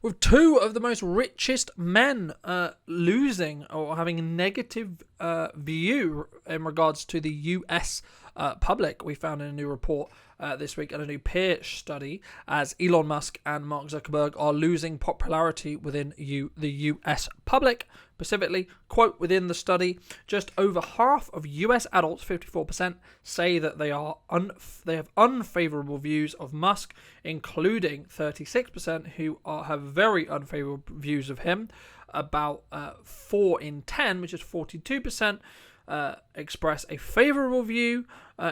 with two of the most richest men losing or having a negative view in regards to the US public. We found in a new report this week and a new peer study as Elon Musk and Mark Zuckerberg are losing popularity within the US public. Specifically, quote, within the study, just over half of US adults, 54%, say that they have unfavorable views of Musk, including 36% who have very unfavorable views of him. About 4 in 10, which is 42%, express a favorable view,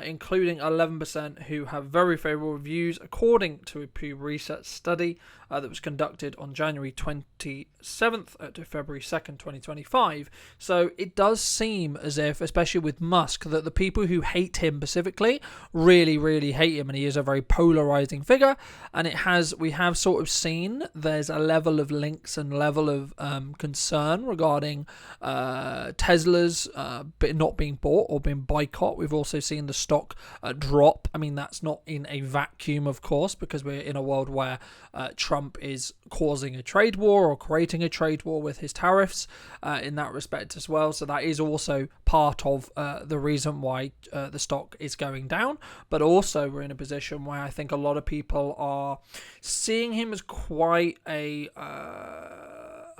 including 11% who have very favorable views, according to a Pew Research study that was conducted on January 27th to February 2nd, 2025. So it does seem as if, especially with Musk, that the people who hate him specifically really, really hate him, and he is a very polarizing figure. And we have sort of seen there's a level of links and level of concern regarding Tesla's not being bought or being boycott. We've also seen the stock drop. I mean, that's not in a vacuum, of course, because we're in a world where Trump is causing a trade war or creating a trade war with his tariffs in that respect as well. So that is also part of the reason why the stock is going down. But also we're in a position where I think a lot of people are seeing him as quite a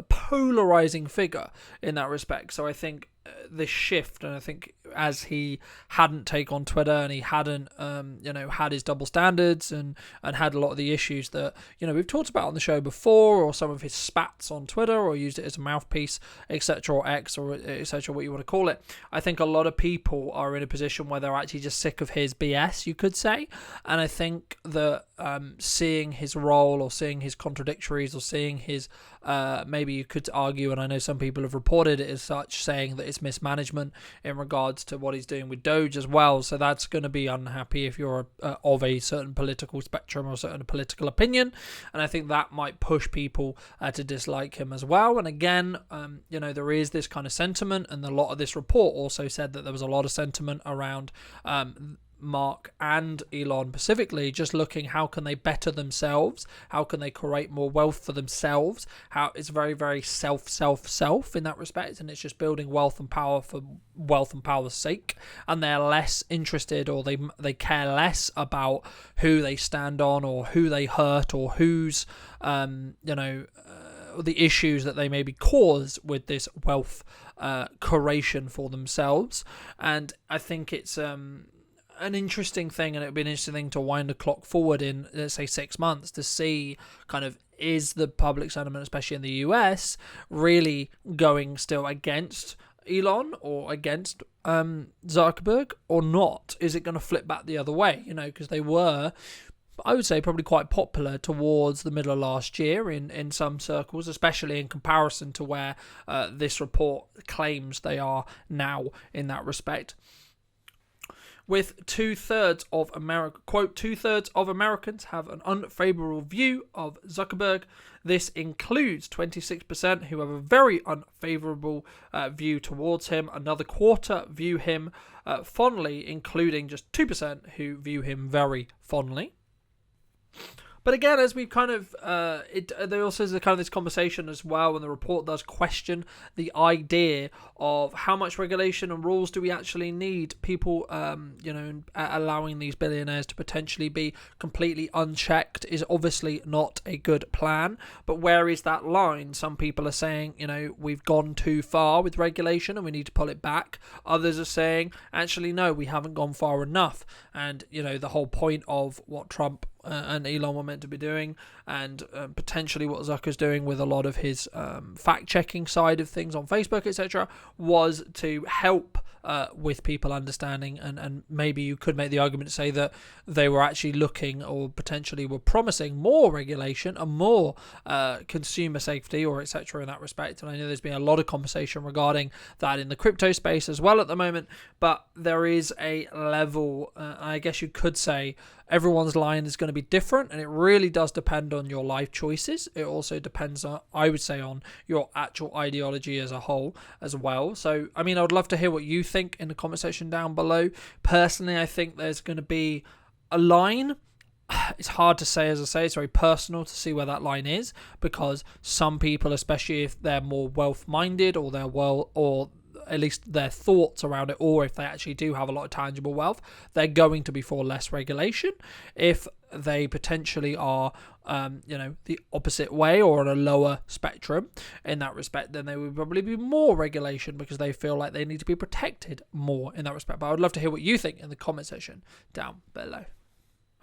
polarizing figure in that respect. So I think this shift, and I think as he hadn't taken on Twitter and he hadn't had his double standards and had a lot of the issues that we've talked about on the show before, or some of his spats on Twitter, or used it as a mouthpiece, etc., or X, or etc., what you want to call it. I think a lot of people are in a position where they're actually just sick of his BS, you could say. And I think that seeing his role, or seeing his contradictories, or seeing his maybe you could argue, and I know some people have reported it as such, saying that it's mismanagement in regards to what he's doing with Doge as well. So that's going to be unhappy if you're of a certain political spectrum or a certain political opinion, and I think that might push people to dislike him as well. And again, there is this kind of sentiment, and a lot of this report also said that there was a lot of sentiment around Mark and Elon specifically, just looking how can they better themselves, how can they create more wealth for themselves, how it's very, very self in that respect, and it's just building wealth and power for wealth and power's sake, and they're less interested, or they care less about who they stand on, or who they hurt, or who's the issues that they maybe cause with this wealth creation for themselves. And I think it's an interesting thing, and it would be an interesting thing to wind the clock forward in, let's say, 6 months to see kind of, is the public sentiment, especially in the US, really going still against Elon or against Zuckerberg or not? Is it going to flip back the other way? Because they were, I would say, probably quite popular towards the middle of last year in some circles, especially in comparison to where this report claims they are now in that respect. With 2/3 of America, quote, 2/3 of Americans have an unfavorable view of Zuckerberg. This includes 26% who have a very unfavorable view towards him. Another quarter view him fondly, including just 2% who view him very fondly. But again, as we kind of, there also is kind of this conversation as well, and the report does question the idea of how much regulation and rules do we actually need. People, allowing these billionaires to potentially be completely unchecked is obviously not a good plan. But where is that line? Some people are saying, we've gone too far with regulation and we need to pull it back. Others are saying, actually, no, we haven't gone far enough. And, the whole point of what Trump and Elon were meant to be doing, and potentially what Zucker's doing with a lot of his fact-checking side of things on Facebook, etc., was to help with people understanding, and maybe you could make the argument to say that they were actually looking, or potentially were promising, more regulation and more consumer safety, or etc. in that respect. And I know there's been a lot of conversation regarding that in the crypto space as well at the moment, but there is a level, I guess you could say, everyone's line is going to be different, and it really does depend on your life choices. It also depends on, I would say, on your actual ideology as a whole as well. So, I mean, I would love to hear what you think in the comment section down below. Personally, I think there's going to be a line it's hard to say. As I say, it's very personal to see where that line is, because some people, especially if they're more wealth-minded, or or at least their thoughts around it, or if they actually do have a lot of tangible wealth, they're going to be for less regulation. If they potentially are, the opposite way, or on a lower spectrum in that respect, then they would probably be more regulation, because they feel like they need to be protected more in that respect. But I would love to hear what you think in the comment section down below.